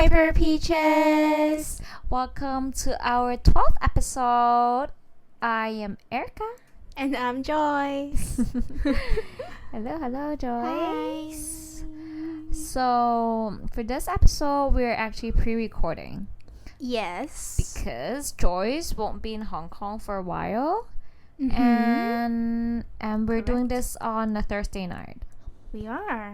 Hyper Peaches! Welcome to our 12th episode. I am Erica. And I'm Joyce. Hello, Joyce. Hi. So, for this episode, we're actually pre-recording. Yes. Because Joyce won't be in Hong Kong for a while. Mm-hmm. And we're doing this on a Thursday night. We are.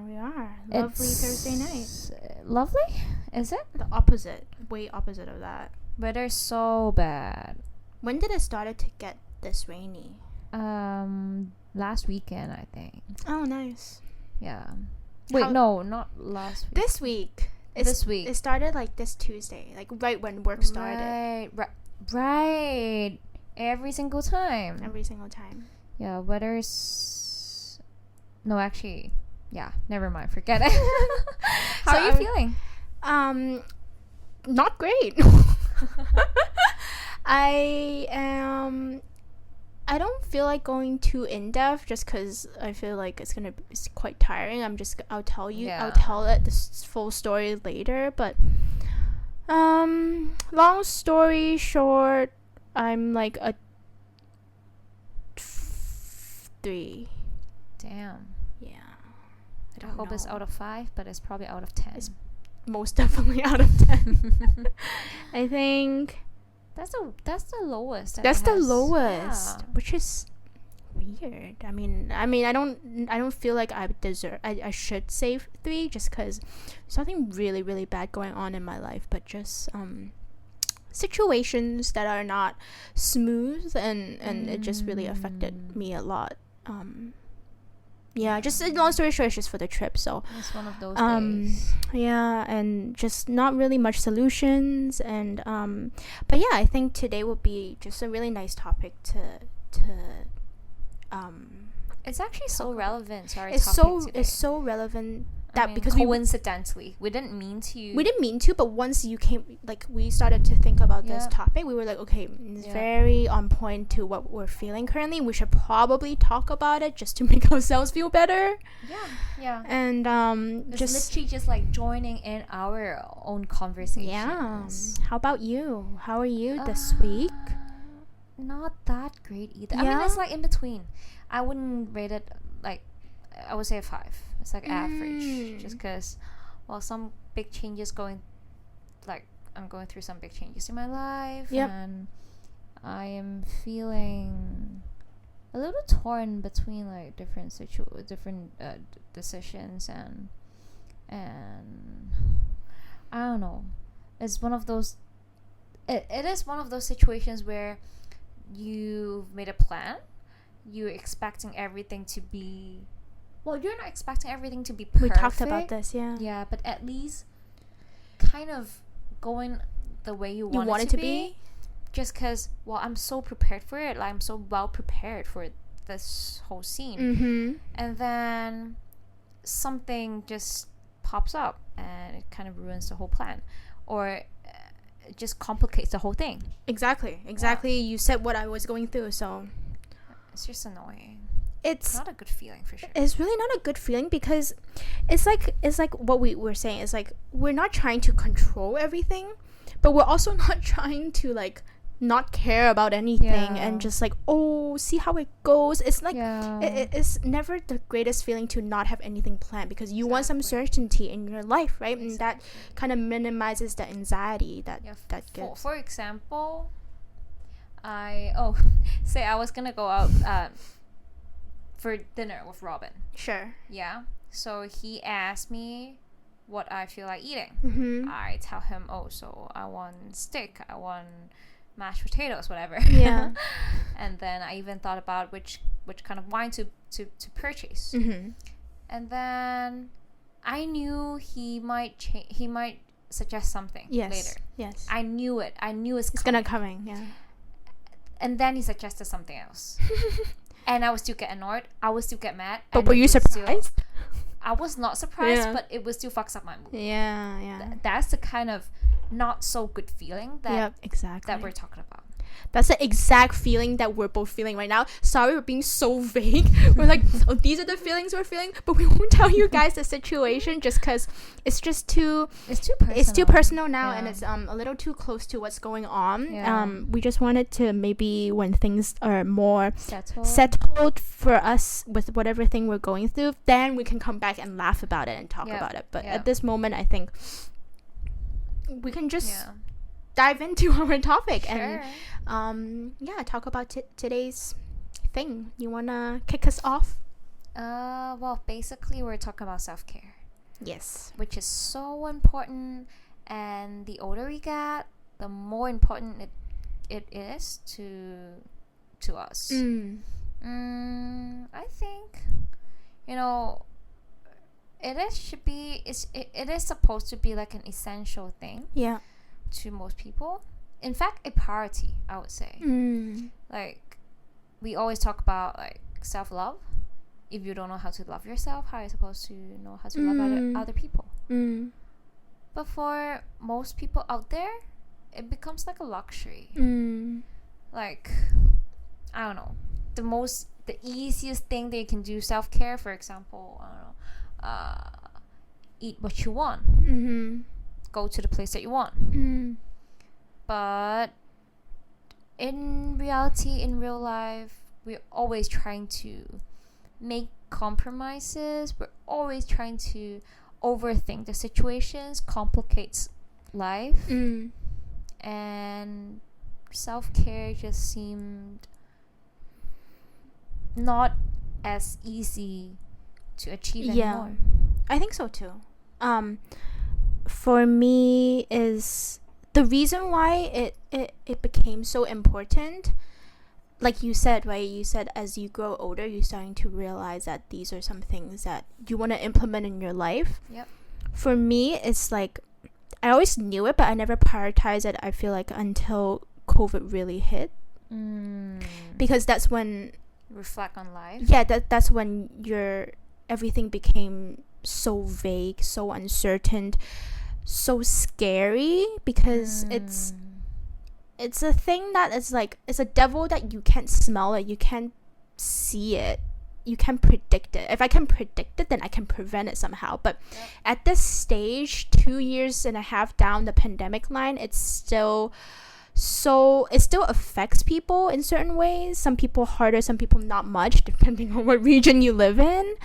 Lovely Thursday night. Lovely? Is it? The opposite. Way opposite of that. Weather's so bad. When did it start to get this rainy? Last weekend, I think. Oh, nice. Yeah. Wait, no, not last week. This week. This week. It started like this Tuesday. Like right when work started. Right. Every single time. Yeah, weather's... No, actually... Yeah, never mind. Forget it. How are you feeling? Not great. I don't feel like going too in depth just because I feel like it's quite tiring. I'll tell it this full story later. But long story short, I'm like a 3. Damn. Yeah. I hope it's out of 5, but it's probably out of 10. It's most definitely out of 10. I think that's the lowest. That's the lowest, yeah. Which is weird. I mean, I don't feel like I should say 3 just because there's nothing really, really bad going on in my life, but just situations that are not smooth and it just really affected me a lot. Yeah, just long story short, it's just for the trip. So it's one of those days. Yeah, and just not really much solutions, and but yeah, I think today will be just a really nice topic to It's actually so relevant to our today. It's so relevant that because coincidentally we didn't mean to, but once you came, like, we started to think about this topic, we were like, okay, it's very on point to what we're feeling currently. We should probably talk about it just to make ourselves feel better. Yeah. And it's literally just like joining in our own conversations. Yeah. How about you? How are you this week? Not that great either. Yeah? I mean, it's like in between. I wouldn't rate it like, I would say a 5. It's like average, just because, well, some big changes I'm going through some big changes in my life, and I am feeling a little torn between like different decisions, and I don't know. It's one of those. It is one of those situations where you've made a plan, you're expecting everything to be. Well, you're not expecting everything to be perfect. We talked about this, yeah. Yeah, but at least kind of going the way you want it to be. Just because, well, I'm so prepared for it. Like, I'm so well prepared for this whole scene. Mm-hmm. And then something just pops up and it kind of ruins the whole plan. Or it just complicates the whole thing. Exactly. Yeah. You said what I was going through, so... It's just annoying. It's not a good feeling for sure. It's really not a good feeling because it's like what we were saying. It's like we're not trying to control everything, but we're also not trying to like not care about anything and just like, oh, see how it goes. It's like it's never the greatest feeling to not have anything planned because you want some certainty in your life, right? And that kind of minimizes the anxiety that gives. For example, I was gonna go out for dinner with Robin. Sure. Yeah. So he asked me what I feel like eating. Mm-hmm. I tell him, so I want steak, I want mashed potatoes, whatever. Yeah. And then I even thought about which kind of wine to purchase. Mm-hmm. And then I knew he might suggest something later. Yes. I knew it. I knew it's gonna coming. Yeah. And then he suggested something else. And I would still get annoyed. I would still get mad. But were you surprised? I was not surprised, but it would still fucks up my mood. Yeah. That's the kind of not so good feeling that exactly that we're talking about. That's the exact feeling that we're both feeling right now. Sorry, we're being so vague. We're like, oh, these are the feelings we're feeling, but we won't tell you guys the situation just because it's too personal now, and it's a little too close to what's going on. We just wanted to, maybe when things are more settled for us with whatever thing we're going through, then we can come back and laugh about it and talk about it. But at this moment, I think we can just dive into our topic and talk about today's thing. You wanna kick us off? Well, basically we're talking about self-care. Yes. Which is so important, and the older we get, the more important it is to us. I think, it is supposed to be like an essential thing to most people. In fact, a priority, I would say. Like, we always talk about like self-love. If you don't know how to love yourself, how are you supposed to know how to love other people? But for most people out there, it becomes like a luxury. Like, I don't know, the easiest thing that you can do self-care, for example, I don't know, eat what you want, go to the place that you want. But in reality, in real life, we're always trying to make compromises. We're always trying to overthink the situations, complicates life. And self-care just seemed not as easy to achieve anymore. I think so too. For me, is the reason why it became so important, like you said, right? You said as you grow older, you're starting to realize that these are some things that you want to implement in your life. For me, it's like, I always knew it, but I never prioritized it, I feel like, until COVID really hit. Because that's when... reflect on life. That's when everything became so vague, so uncertain, so scary, because it's a thing that is like, it's a devil that you can't smell it, you can't see it, you can predict it. If I can predict it, then I can prevent it somehow. But at this stage, 2.5 years down the pandemic line, it still affects people in certain ways. Some people harder, some people not much, depending on what region you live in.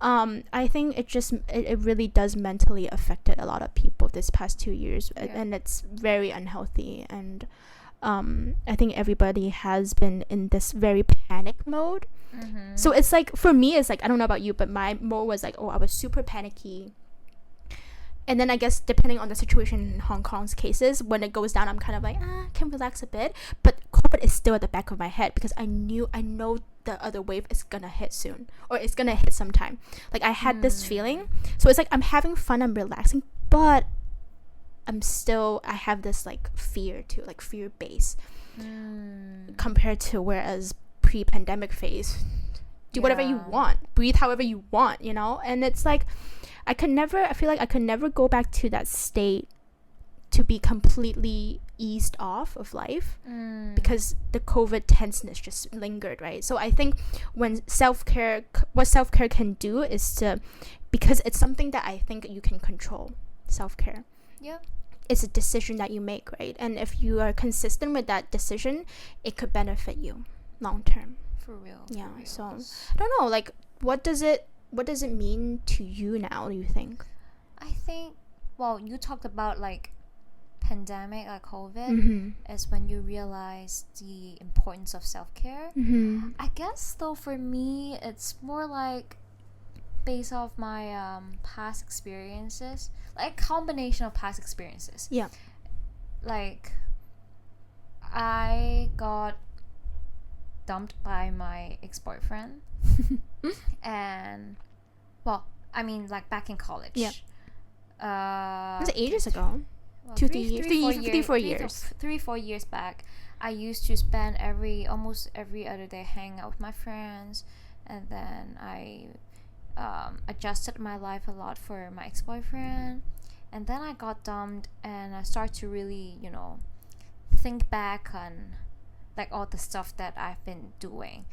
I think it really does mentally affect a lot of people this past 2 years, and it's very unhealthy. And I think everybody has been in this very panic mode. So it's like, for me, it's like, I don't know about you, but my mode was like, I was super panicky. And then I guess depending on the situation in Hong Kong's cases, when it goes down, I'm kind of like, can relax a bit. But COVID is still at the back of my head, because I know the other wave is gonna hit soon, or it's gonna hit sometime. Like, I had this feeling. So it's like, I'm having fun, I'm relaxing, but I have this like fear too, like fear base, compared to whereas pre-pandemic phase, do whatever you want, breathe however you want, and it's like, I feel like I could never go back to that state to be completely eased off of life, because the COVID tenseness just lingered, right? So I think what self-care can do is to, because it's something that I think you can control, self-care. It's a decision that you make, right? And if you are consistent with that decision, it could benefit you long term. For real. So I don't know, like, what does it mean to you now, do you think? I think, well, you talked about like pandemic, like COVID, is when you realize the importance of self-care. I guess though, for me, it's more like based off my past experiences, like a combination of past experiences. Like, I got dumped by my ex-boyfriend. And, well, I mean, like, back in college. It was ages ago. Well, 3-4 years. 3-4 years back, I used to spend almost every other day hanging out with my friends, and then I adjusted my life a lot for my ex-boyfriend, and then I got dumped, and I started to really, think back on like all the stuff that I've been doing.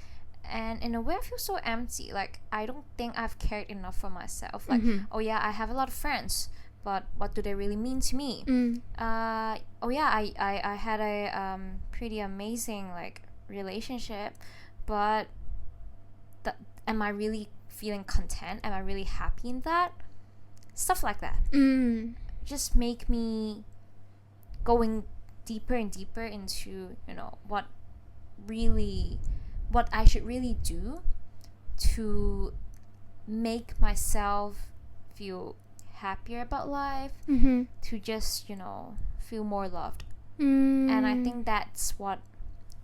And in a way I feel so empty. Like I don't think I've cared enough for myself. Like oh yeah, I have a lot of friends, but what do they really mean to me? Oh yeah, I had a pretty amazing like relationship, but am I really feeling content? Am I really happy in that? Stuff like that just make me going deeper and deeper into, you know, what I should really do to make myself feel happier about life, to just, you know, feel more loved. And I think that's what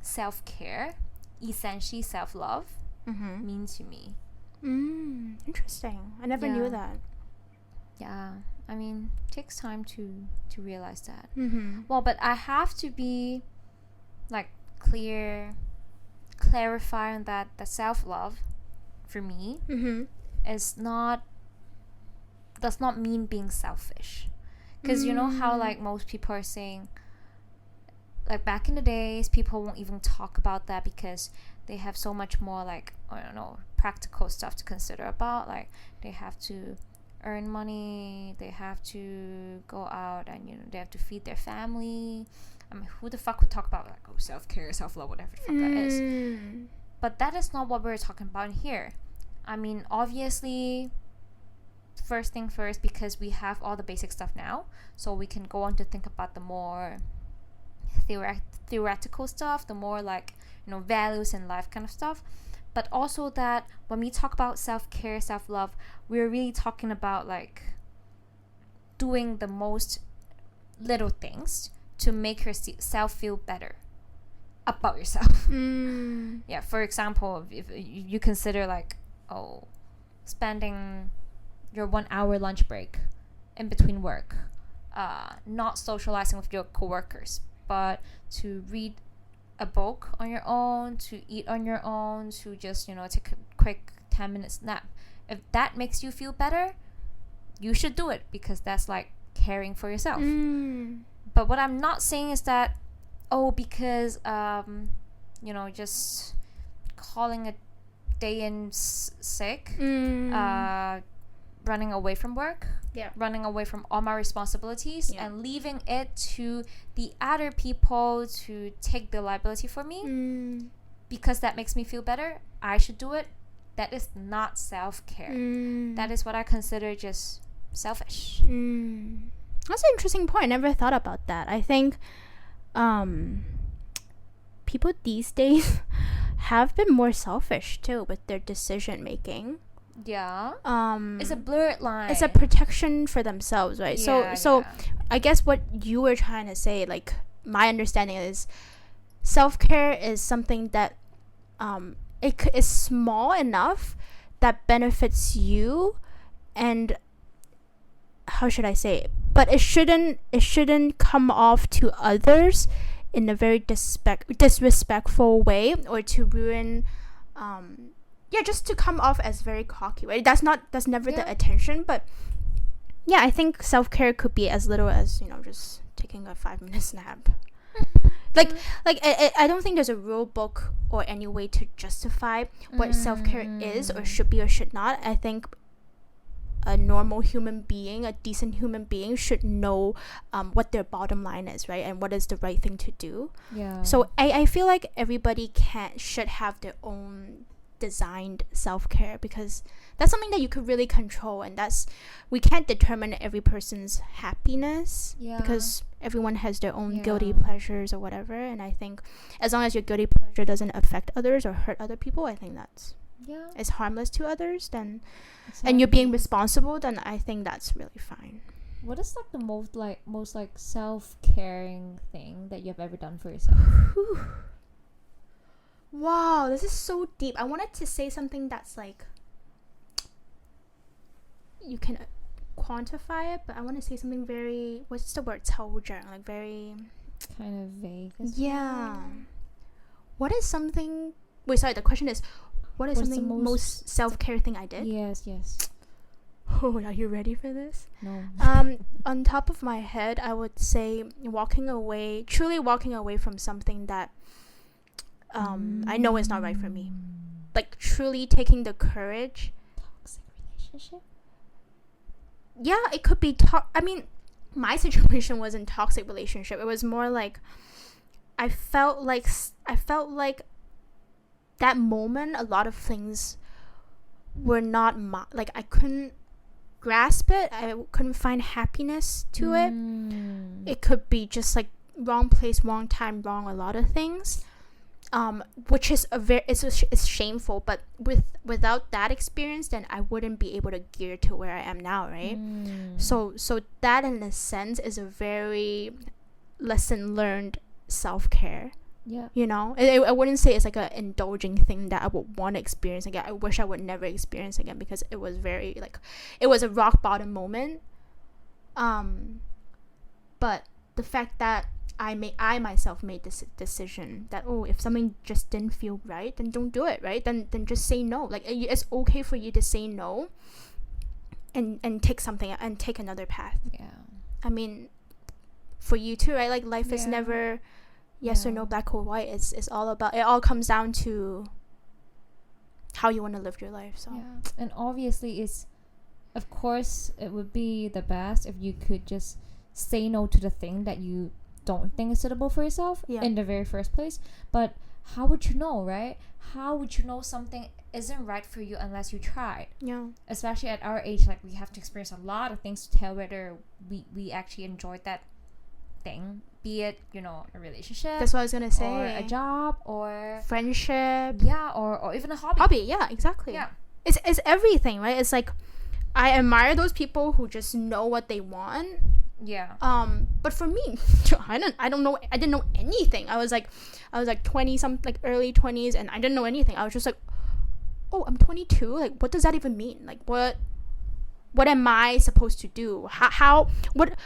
self-care, essentially self-love, means to me. Interesting. I never knew that. Yeah, I mean, it takes time to realize that. Well, but I have to be like clarifying that the self-love for me does not mean being selfish, because you know how like most people are saying, like back in the days people won't even talk about that because they have so much more like, I don't know, practical stuff to consider about. Like they have to earn money, they have to go out, and you know, they have to feed their family. I mean, who the fuck would talk about like, oh, self-care, self-love, whatever the fuck that is? But that is not what we're talking about here. I mean, obviously, first thing first, because we have all the basic stuff now, so we can go on to think about the more theoretical stuff, the more like, you know, values in life kind of stuff. But also that when we talk about self-care, self-love, we're really talking about like doing the most little things to make yourself feel better about yourself. Yeah, for example, if you consider like, oh, spending your 1 hour lunch break in between work, not socializing with your coworkers, but to read a book on your own, to eat on your own, to just, you know, take a quick 10-minute nap. If that makes you feel better, you should do it, because that's like caring for yourself. But what I'm not saying is that, oh, because you know, just calling a day in sick, running away from work, running away from all my responsibilities, and leaving it to the other people to take the liability for me, because that makes me feel better, I should do it. That is not self-care. That is what I consider just selfish. That's an interesting point. I never thought about that. I think people these days have been more selfish too with their decision making. It's a blurred line. It's a protection for themselves, right? So I guess what you were trying to say, like, my understanding is self-care is something that it is small enough that benefits you, and how should I say it? But it shouldn't come off to others in a very disrespectful way, or to ruin just to come off as very cocky, right? That's never the intention. But yeah, I think self-care could be as little as, you know, just taking a 5-minute nap. I don't think there's a rule book or any way to justify what self-care is or should be or should not. I think a normal human being, a decent human being, should know what their bottom line is, right? And what is the right thing to do. So I feel like everybody should have their own designed self-care, because that's something that you could really control, and we can't determine every person's happiness, because everyone has their own guilty pleasures or whatever. And I think as long as your guilty pleasure doesn't affect others or hurt other people, I think that's is harmless to others, then and you're being responsible, then I think that's really fine. What is like the most self-caring thing that you have ever done for yourself? Wow, this is so deep. I wanted to say something that's like you can quantify it, but I want to say something very, what's the word, 抽象, like very kind of vague. What is something, wait, sorry, the question is, what is something most self-care thing I did? Yes. Oh, are you ready for this? No. On top of my head, I would say truly walking away from something that I know it's not right for me. Like truly taking the courage. Toxic relationship. Yeah, it could be I mean, my situation wasn't toxic relationship. It was more like I felt like that moment a lot of things were not like I couldn't grasp it. I couldn't find happiness to it. It could be just like wrong place, wrong time, wrong a lot of things. Which is it's shameful, but without that experience, then I wouldn't be able to gear to where I am now, right? So that in a sense is a very lesson learned self-care. Yeah. You know, I wouldn't say it's like a indulging thing that I would want to experience again. I wish I would never experience again, because it was very like, it was a rock bottom moment. But the fact that I myself made this decision that, oh, if something just didn't feel right, then don't do it, right? Then just say no. Like, it's okay for you to say no and take something and take another path. Yeah. I mean, for you too, right? Like, life is never yes or no, black or white. It's all about, it all comes down to how you want to live your life. So yeah. And obviously of course it would be the best if you could just say no to the thing that you don't think is suitable for yourself in the very first place. But how would you know, right? How would you know something isn't right for you unless you tried? Yeah. Especially at our age, like, we have to experience a lot of things to tell whether we actually enjoyed that thing, be it, you know, a relationship, that's what I was gonna say, or a job, or friendship, or even a hobby. Yeah, exactly. Yeah, it's everything, right? It's like, I admire those people who just know what they want. Yeah. But for me, I didn't know anything. I was like 20 some, like early 20s, and I didn't know anything. I was just like, oh, I'm 22, like, what does that even mean? Like, what am I supposed to do?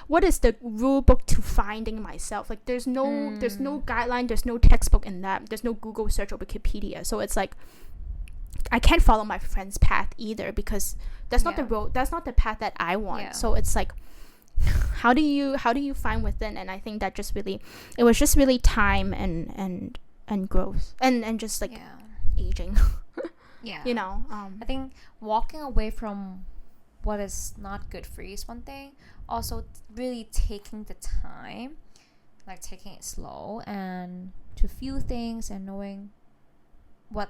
What is the rule book to finding myself? Like, there's no guideline, there's no textbook in that, there's no Google search or Wikipedia. So it's like, I can't follow my friend's path either, because that's not the road, that's not the path that I want. Yeah. So it's like, how do you find within? And I think that it was just really time and growth and just like aging. Yeah. You know, I think walking away from what is not good for you is one thing. Also, really taking the time, like taking it slow and to feel things and knowing what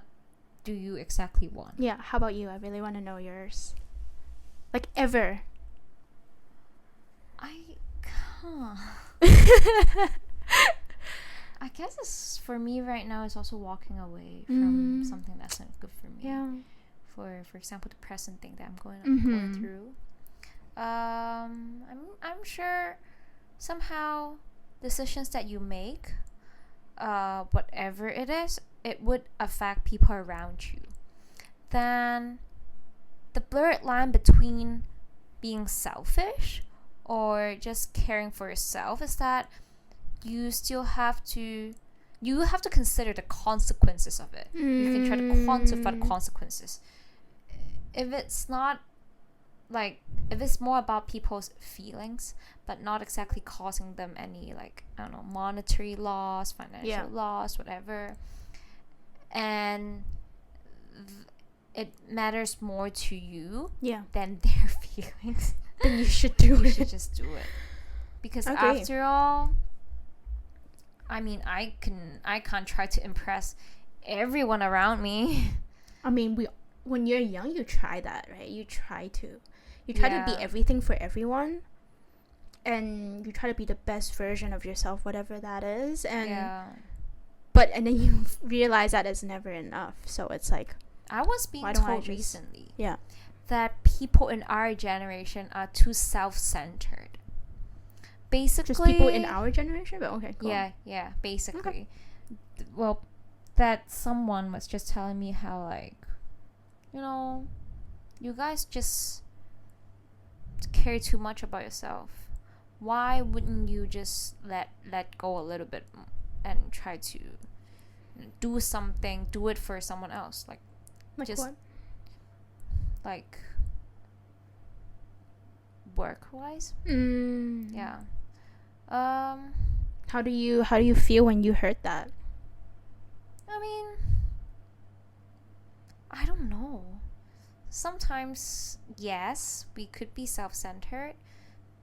do you exactly want. Yeah. How about you? I really want to know yours. Like, ever. I guess it's, for me right now, it's also walking away from something that's not good for me. Yeah. For example, the present thing that I'm going through. I'm sure somehow decisions that you make, whatever it is, it would affect people around you. Then the blurred line between being selfish or just caring for yourself is that you still have to consider the consequences of it. You can try to quantify the consequences. If it's not, like, if it's more about people's feelings but not exactly causing them any, like, I don't know, monetary loss, financial loss, whatever, and it matters more to you than their feelings, then you should do it. You should just do it. Because after all, I mean, I can't try to impress everyone around me. I mean, when you're young, you try that, right? You try to be everything for everyone, and you try to be the best version of yourself, whatever that is. And and then you realize that it's never enough. So it's like, I was being told recently that people in our generation are too self-centered. Basically, just people in our generation, but okay, cool. Yeah, basically. Okay. Well, that someone was just telling me how, like, you know, you guys just care too much about yourself. Why wouldn't you just let go a little bit and try to do something, do it for someone else, like just what? Like work-wise. Yeah. How do you feel when you heard that? I mean, I don't know. Sometimes, yes, we could be self-centered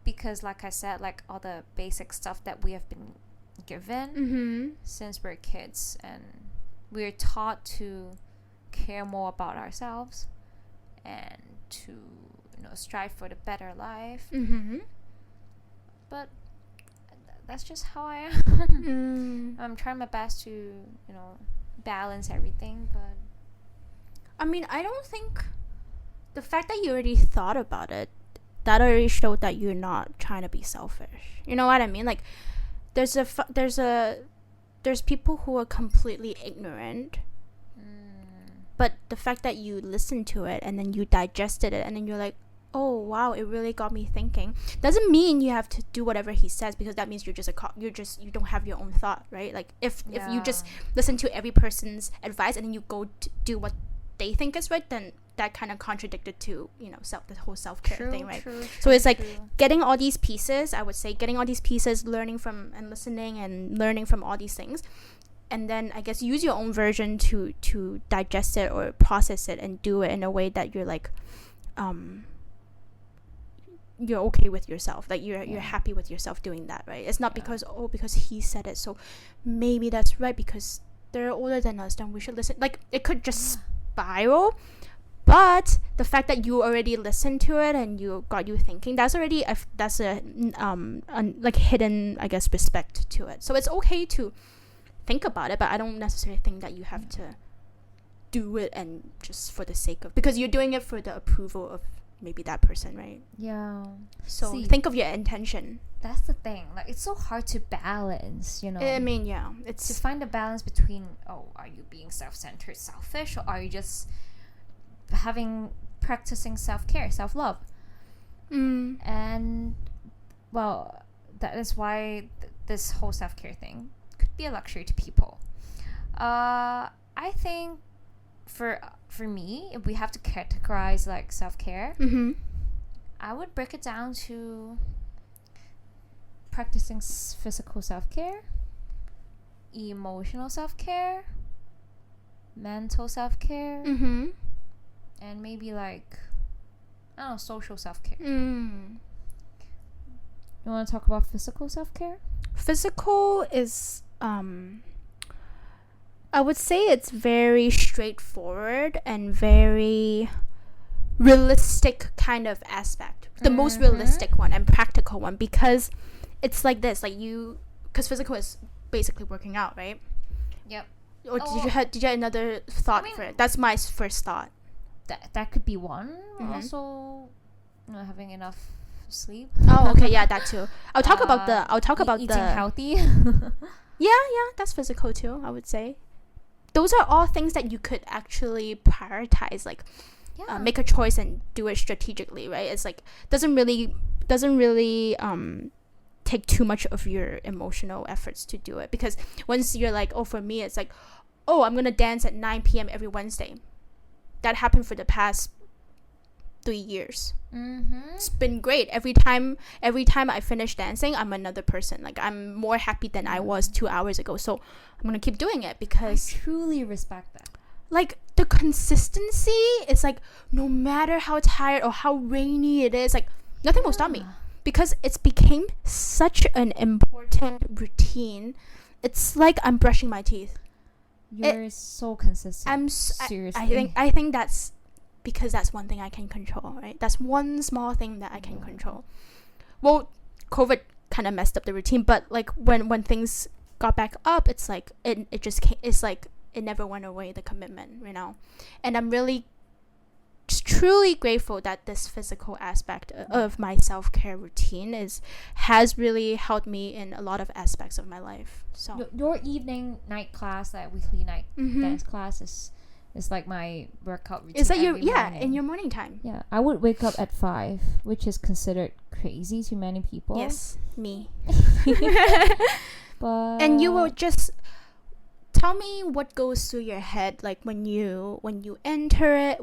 because, like I said, like all the basic stuff that we have been given since we're kids, and we're taught to care more about ourselves and to, strive for the better life. But that's just how I am. I'm trying my best to, balance everything, but I mean, I don't think the fact that you already thought about it, that already showed that you're not trying to be selfish. You know what I mean? Like, there's people who are completely ignorant, but the fact that you listened to it and then you digested it and then you're like, oh wow, it really got me thinking, doesn't mean you have to do whatever he says, because that means you don't have your own thought, right? Like if you just listen to every person's advice and then you go to do what they think is right, then that kind of contradicted to the whole self-care thing, right? So it's like getting all these pieces, I would say getting all these pieces, learning from and listening and learning from all these things, and then I guess use your own version to digest it or process it and do it in a way that you're like you're okay with yourself, like you're happy with yourself doing that, right? It's not because he said it, so maybe that's right because they're older than us, then we should listen. Like it could just spiral. But the fact that you already listened to it and got you thinking, that's already that's a like hidden, I guess, respect to it. So it's okay to think about it, but I don't necessarily think that you have to do it and just for the sake of, because you're doing it for the approval of maybe that person, right? Yeah. So think of your intention. That's the thing. Like it's so hard to balance, I mean, yeah, it's to find the balance between, are you being self-centered, selfish, or are you just practicing self-care, self-love? And well, that is why this whole self-care thing could be a luxury to people. I think for me, if we have to categorize like self-care, I would break it down to practicing physical self-care, emotional self-care, mental self-care, and maybe like, I don't know, social self-care. You want to talk about physical self-care? Physical is I would say it's very straightforward and very realistic kind of aspect, the most realistic one and practical one, because it's like this, like because physical is basically working out, right? Yep. Or did you have another thought for it? That's my first thought. That could be one. Also, having enough sleep. Oh, okay, yeah, that too. I'll talk about eating healthy. Yeah, that's physical too, I would say. Those are all things that you could actually prioritize, like make a choice and do it strategically, right? It's like doesn't really take too much of your emotional efforts to do it, because once you're like, for me it's like, I'm gonna dance at 9 p.m. every Wednesday. That happened for the past 3 years. It's been great. Every time I finish dancing, I'm another person. Like I'm more happy than I was 2 hours ago. So I'm gonna keep doing it because I truly respect that. Like the consistency is like, no matter how tired or how rainy it is, like nothing will stop me, because it's became such an important routine. It's like I'm brushing my teeth. You're so consistent. Seriously. I think that's because that's one thing I can control, right? That's one small thing that I can control. Well, COVID kind of messed up the routine, but like when things got back up, it's like it just came, it's like it never went away, the commitment, and I'm really just truly grateful that this physical aspect of my self-care routine has really helped me in a lot of aspects of my life. So your night class, that weekly night dance class is like my workout routine. It's like in your morning time. Yeah, I would wake up at 5, which is considered crazy to many people. Yes, me. But and you will just tell me what goes through your head, like when you enter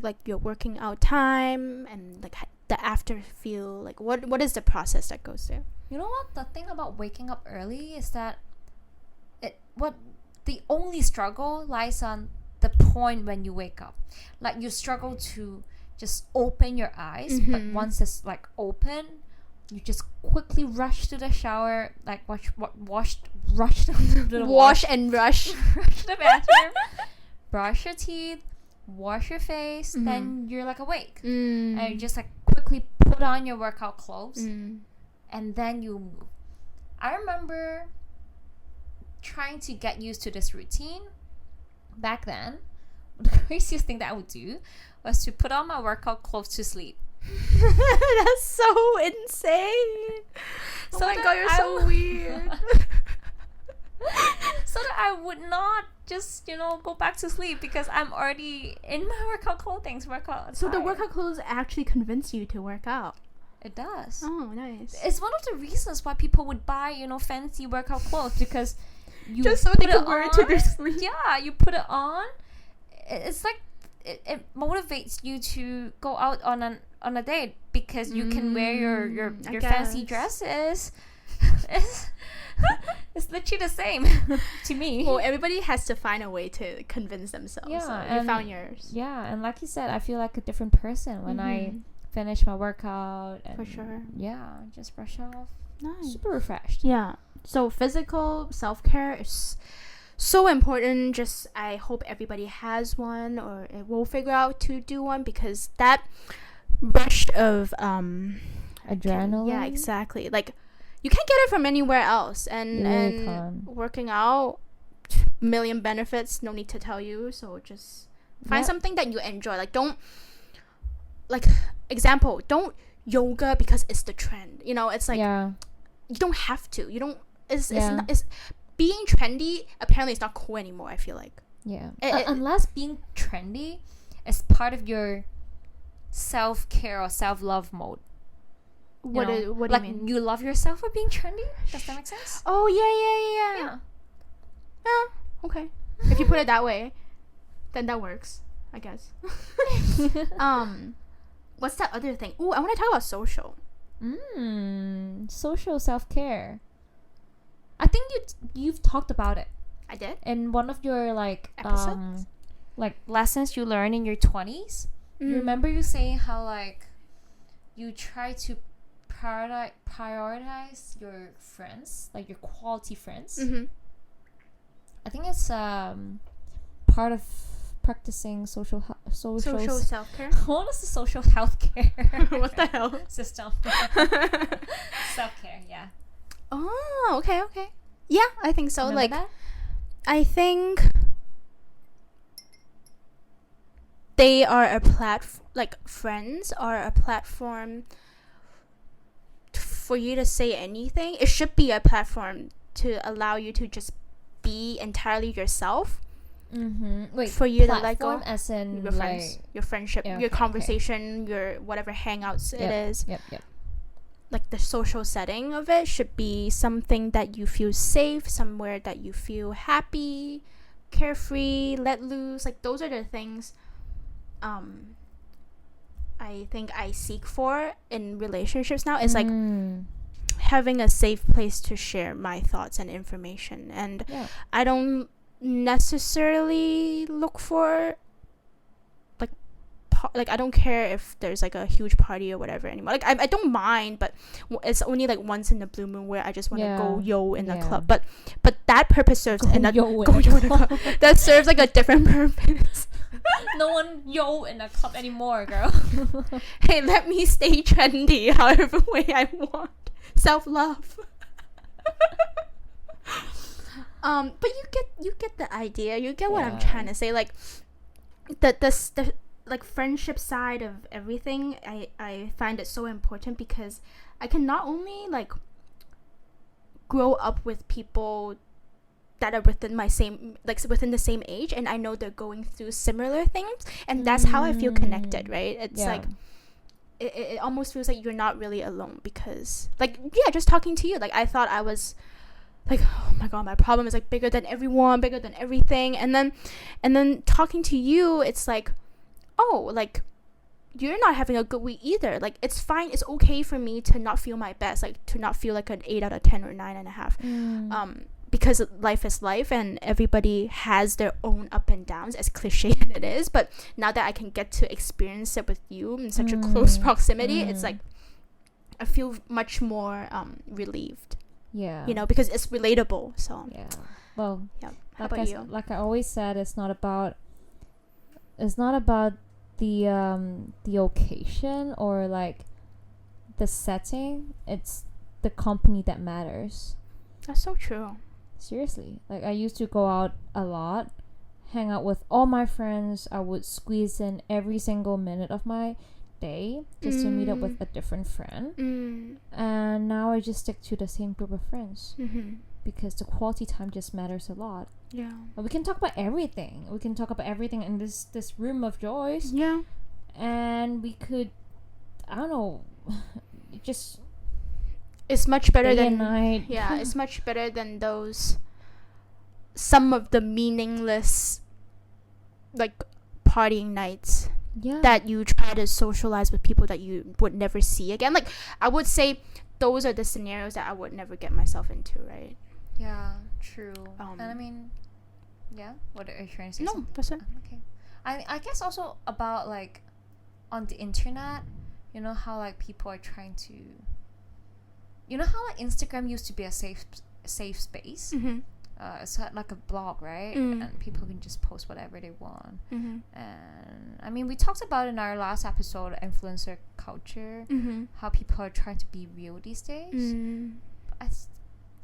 like your working out time, and like the after feel, like what is the process that goes there? You know what, the thing about waking up early is that what the only struggle lies on the point when you wake up. Like you struggle to just open your eyes, but once it's like open, you just quickly rush to the shower, like rush to the Wash and rush. rush to the bathroom, brush your teeth, wash your face, then you're like awake, and you just like quickly put on your workout clothes, and then you move. I remember trying to get used to this routine back then. The craziest thing that I would do was to put on my workout clothes to sleep. That's so insane. Oh my god, you're so weird. So that I would not just, go back to sleep because I'm already in my workout clothing. So the workout clothes actually convince you to work out. It does. Oh, nice. It's one of the reasons why people would buy, fancy workout clothes, because you just so they can wear it to their sleep. Yeah, you put it on. It's like it motivates you to go out on a date because you can wear your fancy dresses. It's literally the same to me. Well, everybody has to find a way to convince themselves. Yeah, so you found yours. Yeah, and like you said, I feel like a different person when I finish my workout. And for sure. Yeah, just brush off. Nice. Super refreshed. Yeah. So physical self-care is so important. Just I hope everybody has one or it will figure out to do one, because that rush of adrenaline. Yeah, exactly. Like you can't get it from anywhere else. And working out, million benefits, no need to tell you. So just find something that you enjoy. Like don't yoga because it's the trend. It's like you don't have to. You don't it's being trendy apparently it's not cool anymore, I feel like. Yeah. Unless being trendy is part of your self-care or self-love mode. What do you mean? You love yourself for being trendy? Does that make sense? Oh, yeah. Yeah, okay. If you put it that way, then that works, I guess. What's that other thing? Ooh, I want to talk about social. Social self-care. I think you've talked about it. I did? In one of your episodes? Lessons you learned in your 20s. You remember you saying how you try to prioritize your friends, like your quality friends. I think it's part of practicing social self-care. What is the social health care? What the hell? System. Self-care, yeah. Oh, okay. Yeah, I think so. Remember that? I think they are a platform, friends are a platform for you to say anything. It should be a platform to allow you to just be entirely yourself. Wait, for you to let go, as in your friends, your friendship, your conversation, your whatever hangouts it is. Yep. Like the social setting of it should be something that you feel safe, somewhere that you feel happy, carefree, let loose. Like those are the things I think I seek for in relationships now. Is like having a safe place to share my thoughts and information. And I don't necessarily look for I don't care if there's a huge party or whatever anymore. I don't mind, but it's only once in the blue moon where I just want to go yo in the club. But that purpose serves that serves a different purpose. No one yo in a club anymore, girl. Hey, let me stay trendy however way I want. Self-love. But you get the idea. You get what I'm trying to say. The friendship side of everything, I find it so important because I can not only grow up with people that are within my same within the same age, and I know they're going through similar things, and that's how I feel connected, right? It's it almost feels like you're not really alone, because just talking to you, I thought I was oh my god, my problem is bigger than everyone, bigger than everything, and then talking to you, it's you're not having a good week either. It's fine, it's okay for me to not feel my best, to not feel an 8 out of 10 or 9.5. because life is life and everybody has their own up and downs, as cliche it is. But now that I can get to experience it with you in such a close proximity, it's like I feel much more relieved. Yeah. You know, because it's relatable. So yeah. Well, yeah. How about you? Like I always said, it's not about the occasion or like the setting. It's the company that matters. That's so true. Seriously. Like I used to go out a lot, hang out with all my friends. I would squeeze in every single minute of my day just to meet up with a different friend. And now I just stick to the same group of friends. Because the quality time just matters a lot. Yeah. But we can talk about everything. We can talk about everything in this room of joys. Yeah. And we could, I don't know, just... It's much better day than... and night. Yeah, it's much better than those... Some of the meaningless, like, partying nights. Yeah. That you try to socialize with people that you would never see again. Like, I would say those are the scenarios that I would never get myself into, right? Yeah, true. And I mean, yeah, what are you trying to say? No, that's it. Okay. I guess also about like on the internet, you know how like people are trying to, you know how like Instagram used to be a safe space. It's like a blog, right? And people can just post whatever they want. And I mean, we talked about in our last episode, influencer culture, how people are trying to be real these days.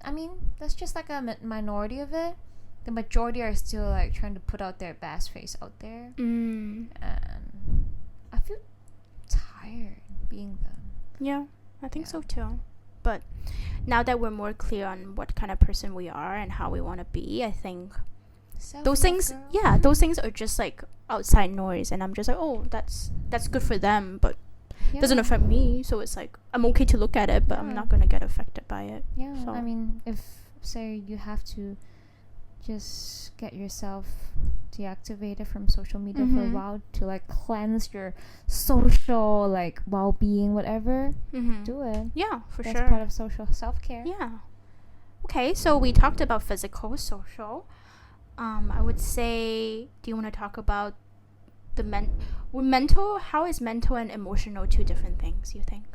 I mean, that's just like a minority of it. The majority are still like trying to put out their best face out there. And I feel tired being them. Yeah, I think so too. But now that we're more clear on what kind of person we are and how we want to be, I think those things are just like outside noise, and I'm just like, oh, that's good for them, but doesn't affect me. So it's like I'm okay to look at it, but I'm not gonna get affected by it. Yeah. So. I mean, if say you have to just get yourself deactivated from social media for a while to like cleanse your social like well-being, whatever, do it. Yeah, for That's sure. part of social self-care. Yeah. Okay, so we talked about physical, social. I would say, do you want to talk about the mental? How is mental and emotional two different things, you think?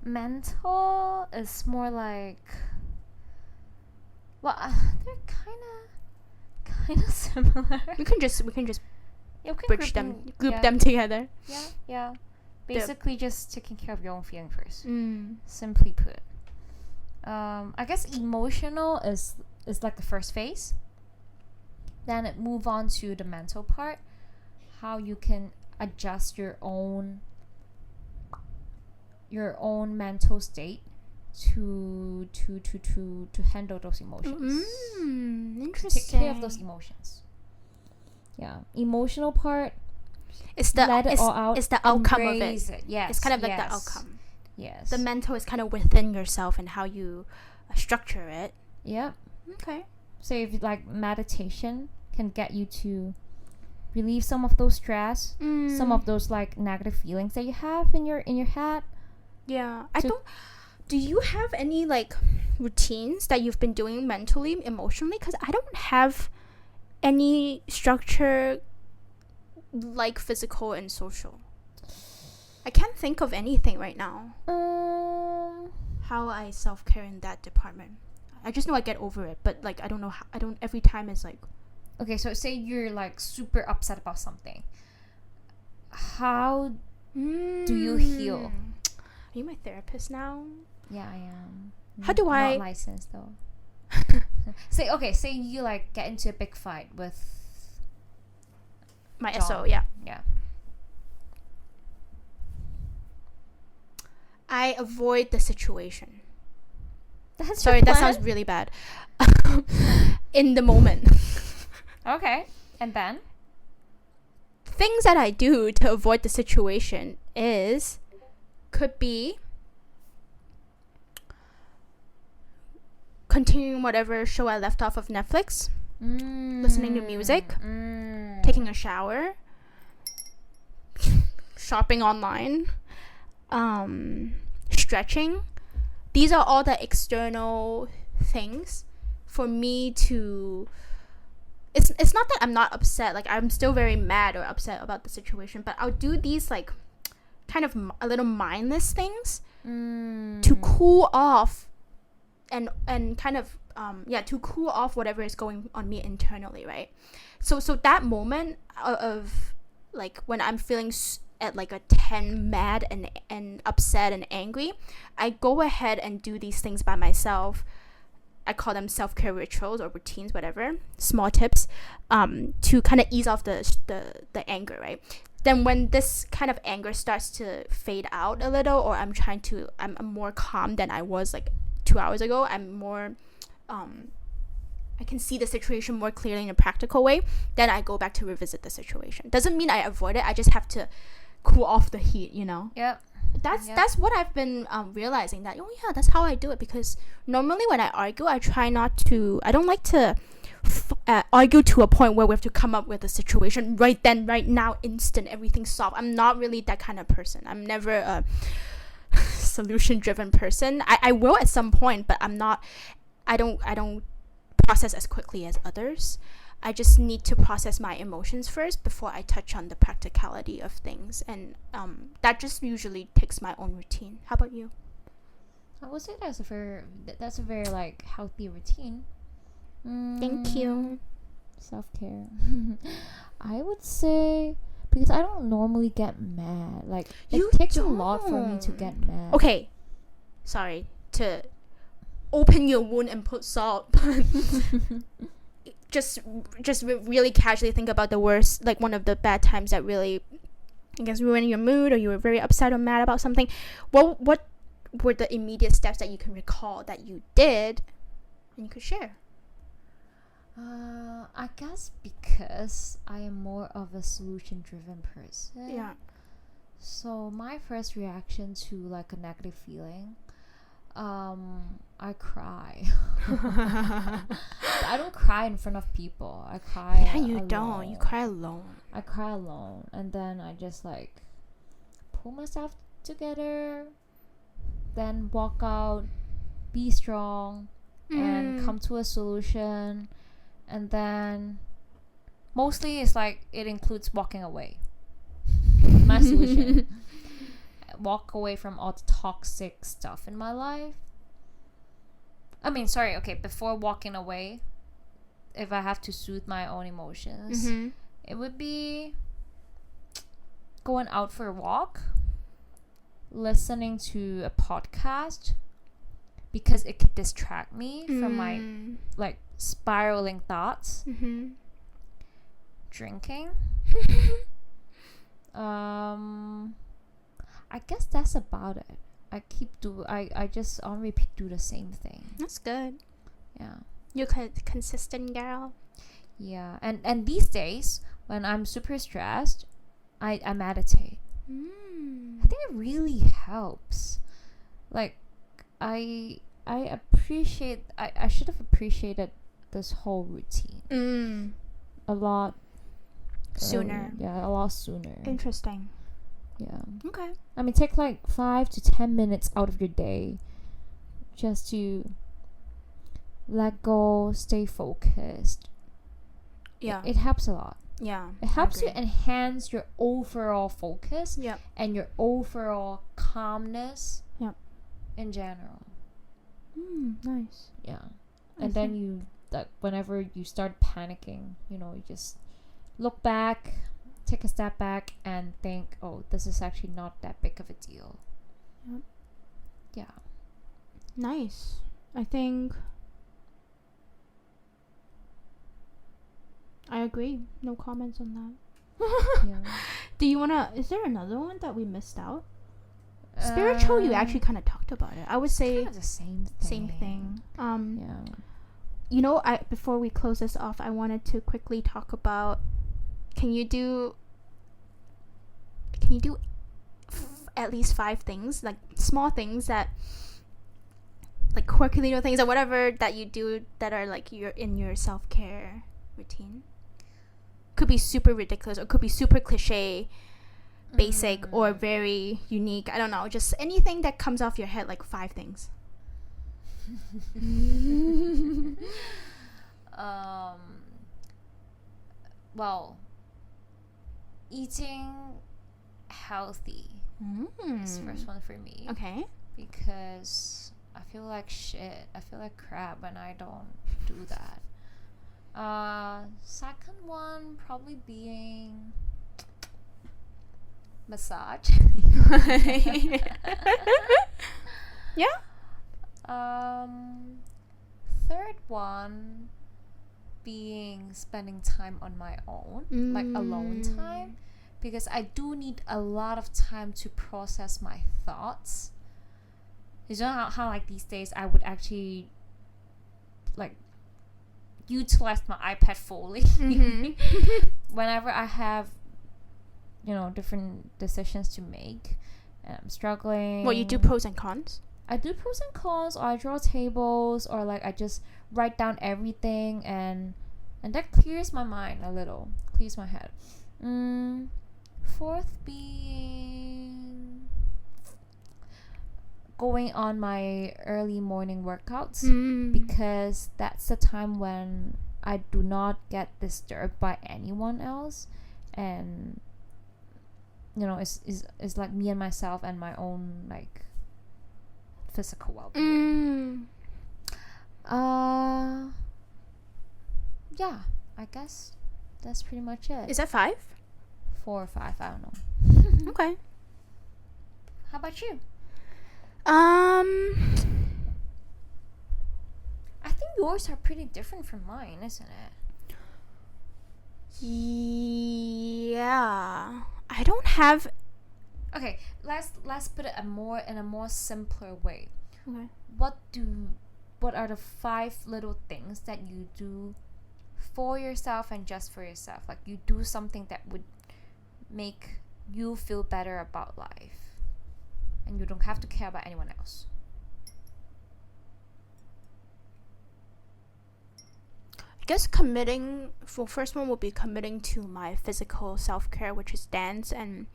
Mental is more like, well, they're kind of similar. We can just bridge group them together. Yeah. Basically, just taking care of your own feeling first. Simply put. I guess emotional is like the first phase. Then it move on to the mental part, how you can adjust your own mental state to handle those emotions. Interesting. Take care of those emotions. Yeah, emotional part. It's the let it all out. It's the outcome of it. Yes, it's kind of like the outcome. Yes. The mental is kind of within yourself and how you structure it. Yep. Okay. So if like meditation can get you to relieve some of those stress, some of those like negative feelings that you have in your head. Yeah. Do you have any like routines that you've been doing mentally, emotionally? Because I don't have any structure like physical and social. I can't think of anything right now. How I self-care in that department. I just know I get over it, but like I don't know how. Every time it's like, okay, so say you're like super upset about something. How do you heal? Are you my therapist now? Yeah, I am. How do I? Not licensed though. Say you like get into a big fight with my John. SO. Yeah. I avoid the situation. Sorry, that sounds really bad. In the moment. Okay, and then? Things that I do to avoid the situation could be continuing whatever show I left off of Netflix, listening to music, taking a shower, shopping online, stretching. These are all the external things for me to, it's not that I'm not upset, like I'm still very mad or upset about the situation, but I'll do these like kind of a little mindless things to cool off and kind of to cool off whatever is going on me internally, right? So that moment of like when I'm feeling at like a 10 mad and upset and angry, I go ahead and do these things by myself. I call them self-care rituals or routines, whatever, small tips, to kind of ease off the anger, right? Then when this kind of anger starts to fade out a little, or I'm more calm than I was like 2 hours ago, I'm more, I can see the situation more clearly in a practical way, then I go back to revisit the situation. Doesn't mean I avoid it, I just have to cool off the heat, you know? Yep. That's what I've been realizing, that that's how I do it, because normally when I argue, I don't like to argue to a point where we have to come up with a situation right then, right now, instant, everything's solved. I'm not really that kind of person. I'm never a solution driven person. I will at some point, but I don't process as quickly as others. I just need to process my emotions first before I touch on the practicality of things, and that just usually takes my own routine. How about you? I would say that's a very like healthy routine. Thank you. Self-care. I would say, because I don't normally get mad. Like, it takes a lot for me to get mad. Okay, sorry to open your wound and put salt, but just really casually think about the worst, like one of the bad times that really, I guess, ruined your mood, or you were very upset or mad about something. What were the immediate steps that you can recall that you did and you could share? I guess because I am more of a solution-driven person. Yeah. So my first reaction to like a negative feeling, I cry. I don't cry in front of people. I cry. Yeah, you alone. don't. You cry alone. I cry alone, and then I just like pull myself together, then walk out, be strong, and come to a solution. And then mostly it's like it includes walking away. My solution. Walk away from all the toxic stuff in my life. I mean, sorry, okay, before walking away, if I have to soothe my own emotions, it would be going out for a walk, listening to a podcast, because it could distract me from my like spiraling thoughts. Drinking. I guess that's about it. I just on repeat do the same thing. That's good. Yeah. You're consistent girl. Yeah. And these days when I'm super stressed, I meditate. I think it really helps. Like I appreciate I should have appreciated this whole routine a lot sooner. A lot sooner. Interesting. Yeah. Okay. I mean, take like 5 to 10 minutes out of your day just to let go, stay focused. Yeah. It helps a lot. Yeah. It helps you enhance your overall focus and your overall calmness in general. Nice. Yeah. And then you, like, whenever you start panicking, you just look back, take a step back, and think, oh, this is actually not that big of a deal. Yeah. Nice. I think I agree. No comments on that. Yeah. Do you wanna? Is there another one that we missed out? Spiritual, you actually kind of talked about it. I would say kind of the same thing. Yeah. Before we close this off, I wanted to quickly talk about. Can you do at least 5 things, like small things that, like quirky little things or whatever that you do that are like you're in your self-care routine? Could be super ridiculous or could be super cliche, basic, or very unique. I don't know, just anything that comes off your head, like 5 things. Well, eating healthy is the first one for me. Okay. Because I feel like shit. I feel like crap when I don't do that. Second one probably being massage. Yeah. Third one being spending time on my own, like alone time, because I do need a lot of time to process my thoughts. You know how like these days I would actually like utilize my iPad fully whenever I have, different decisions to make and I'm struggling. Well, you do pros and cons? I do pros and cons, or I draw tables, or like I just write down everything, and that clears my mind a little, clears my head. Fourth being going on my early morning workouts, because that's the time when I do not get disturbed by anyone else, and it's like me and myself and my own like physical well-being. Yeah, I guess that's pretty much it. Is that 5? 4 or 5, I don't know. Okay. How about you? I think yours are pretty different from mine, isn't it? Yeah. I don't have. Okay, let's put it in a more simpler way. Okay. What are the 5 little things that you do for yourself and just for yourself? Like you do something that would make you feel better about life, and you don't have to care about anyone else. I guess committing. Well, first one would be committing to my physical self-care, which is dance and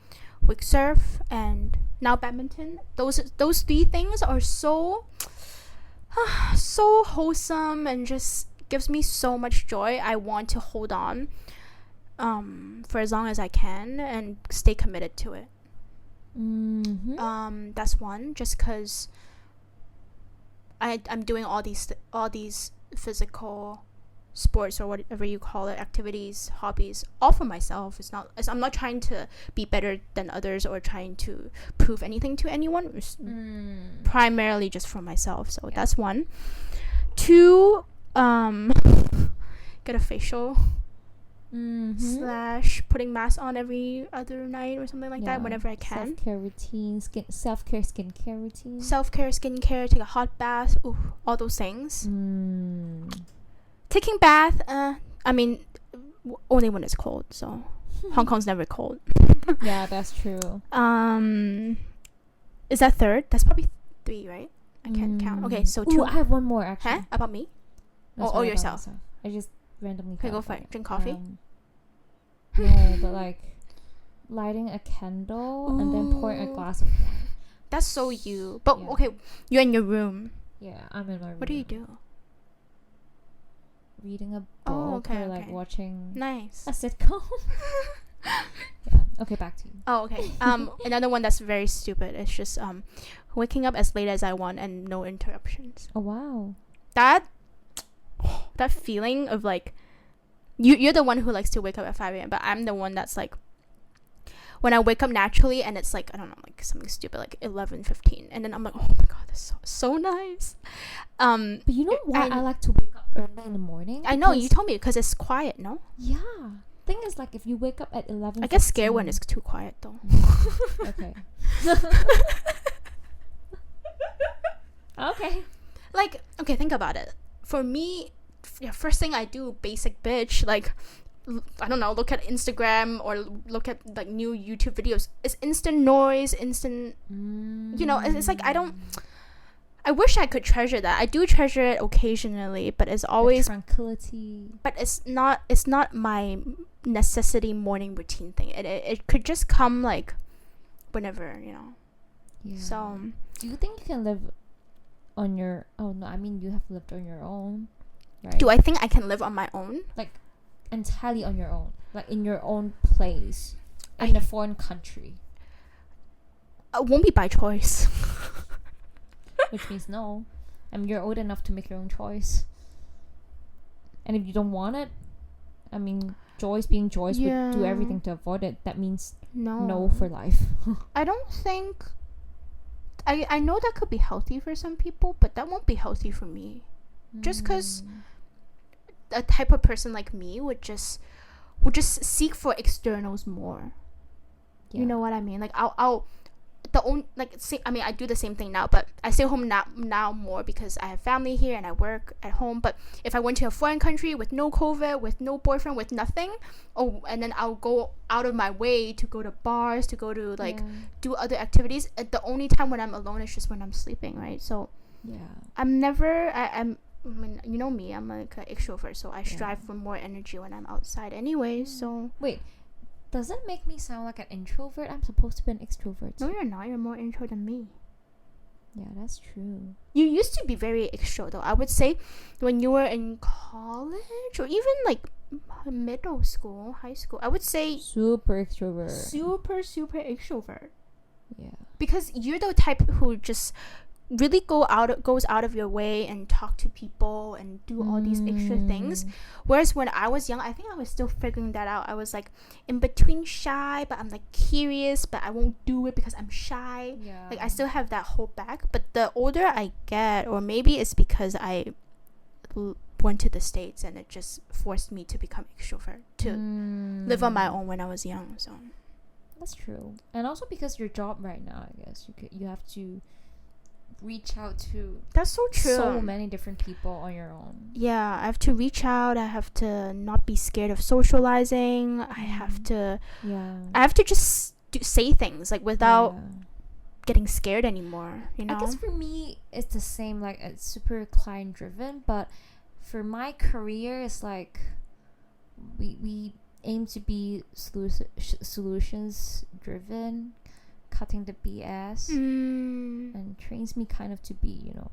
wake surf and now badminton. Those 3 things are so wholesome and just gives me so much joy. I want to hold on for as long as I can and stay committed to it. That's one, just because I'm doing all these physical sports or whatever you call it, activities, hobbies, all for myself. I'm not trying to be better than others or trying to prove anything to anyone. It's primarily just for myself. So that's one. 2, get a facial / putting mask on every other night or something like that whenever I can. Self-care routine, self-care skincare routine. Self-care, skincare, take a hot bath, all those things. Taking bath, I mean, only when it's cold, so Hong Kong's never cold. Yeah, that's true. Is that 3rd? That's probably 3, right? I can't count. Okay, so 2. I have one more actually. Huh? About me? Or yourself? I just randomly. Okay, go for it. Drink coffee? No, but like lighting a candle and then pouring a glass of wine. That's so you. But okay, you're in your room. Yeah, I'm in my room. What do you do? Reading a book or like watching a sitcom. Yeah. Okay, back to you. Oh, okay. Another one that's very stupid. It's just waking up as late as I want and no interruptions. Oh wow. That feeling of like you're the one who likes to wake up at 5 a.m. but I'm the one that's like when I wake up naturally and it's like I don't know, like something stupid like 11:15 and then I'm like, oh my god, that's so nice. But you know why I like to wake up early in the morning? I know, you told me, because it's quiet, no? Yeah. Thing is, like, if you wake up at 11, I get scared when it's too quiet though. Okay. Okay. Like, okay, think about it. For me, first thing I do, basic bitch, like, I don't know, look at Instagram or look at like new YouTube videos. It's instant noise, instant, you know, it's like I wish I could treasure that. I do treasure it occasionally, but it's always the tranquility. But it's not my necessity morning routine thing. It could just come like whenever, you know. Yeah. So do you think you can live on your? Oh no, I mean you have lived on your own right? Do I think I can live on my own? Like entirely on your own, like in your own place, in a foreign country? It won't be by choice. Which means no. I mean, you're old enough to make your own choice. And if you don't want it, I mean, Joyce being Joyce would do everything to avoid it. That means no for life. I don't think... I know that could be healthy for some people, but that won't be healthy for me. Just because a type of person like me would just seek for externals more. You know what I mean? Like I'll the only I do the same thing now, but I stay home now more because I have family here and I work at home. But if I went to a foreign country with no COVID, with no boyfriend, with nothing, and then I'll go out of my way to go to bars, to go to do other activities. The only time when I'm alone is just when I'm sleeping, right? So I'm never I mean, you know me, I'm like an extrovert, so I strive for more energy when I'm outside anyway. So wait, does it make me sound like an introvert? I'm supposed to be an extrovert. No, you're not. You're more intro than me. Yeah, that's true. You used to be very extro, though. I would say when you were in college or even like middle school, high school, I would say super extrovert. Super extrovert. Yeah. Because you're the type who just really goes out of your way and talk to people and do all these extra things, whereas when I was young, I think I was still figuring that out. I was like in between shy, but I'm like curious, but I won't do it because I'm shy. Like I still have that hold back. But the older I get, or maybe it's because I went to the States and it just forced me to become extrovert, to live on my own when I was young. So that's true. And also because your job right now, I guess you have to reach out to so many different people on your own. I have to reach out. I have to not be scared of socializing. I have to just say things like without getting scared anymore, you know. I guess for me it's the same, like it's super client driven, but for my career it's like we aim to be solutions driven, cutting the BS, and trains me kind of to be, you know,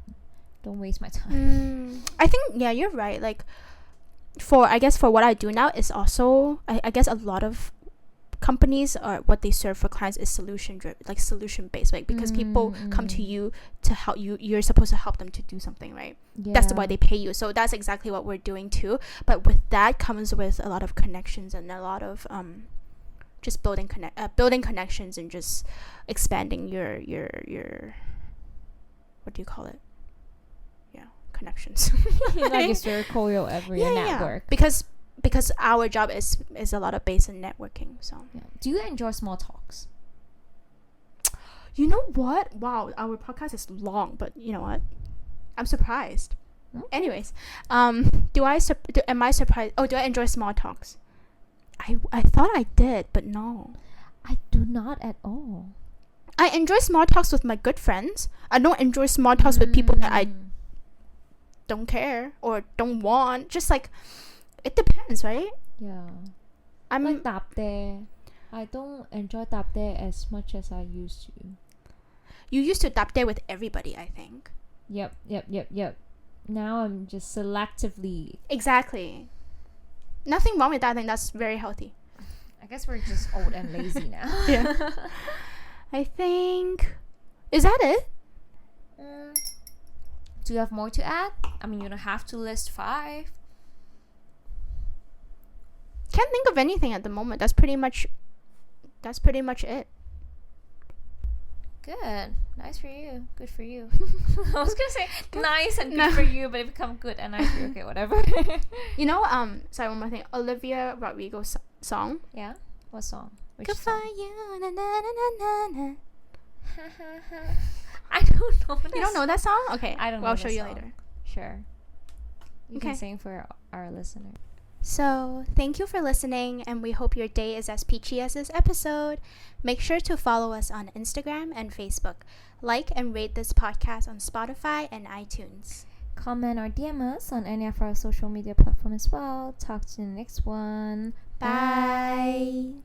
don't waste my time. I think you're right. Like for what I do now is also I guess a lot of companies are what they serve for clients is solution based, like because people come to you to help you. You're supposed to help them to do something, right? That's why they pay you. So that's exactly what we're doing too. But with that comes with a lot of connections and a lot of just building connections and just expanding your what do you call it? Connections. Like a circle, your network. Because our job is a lot of based on networking. So do you enjoy small talks? You know what? Wow, our podcast is long, but you know what? I'm surprised. Anyways, am I surprised? Oh, do I enjoy small talks? I thought I did, but no. I do not at all. I enjoy small talks with my good friends. I don't enjoy small talks with people that I don't care or don't want. Just like, it depends, right? Yeah. I'm like tapde. I don't enjoy tapde as much as I used to. You used to tapde with everybody, I think. Yep. Now I'm just selectively. Exactly. Nothing wrong with that. I think that's very healthy. I guess we're just old and lazy now. Yeah. I think... Is that it? Do you have more to add? I mean, you don't have to list 5. Can't think of anything at the moment. That's pretty much it. Good. Nice for you. Good for you. I was gonna say nice and good for you, but it become good and nice for you. Okay, whatever. You know, sorry, one more thing. Olivia Rodrigo's song. Yeah. What song? Which good song? For you. Na, na, na, na, na. I don't know. You don't know that song? Okay. I don't know. I'll show you later. Sure. You can sing for our listener. So, thank you for listening, and we hope your day is as peachy as this episode. Make sure to follow us on Instagram and Facebook. Like and rate this podcast on Spotify and iTunes. Comment or DM us on any of our social media platforms as well. Talk to you in the next one. Bye.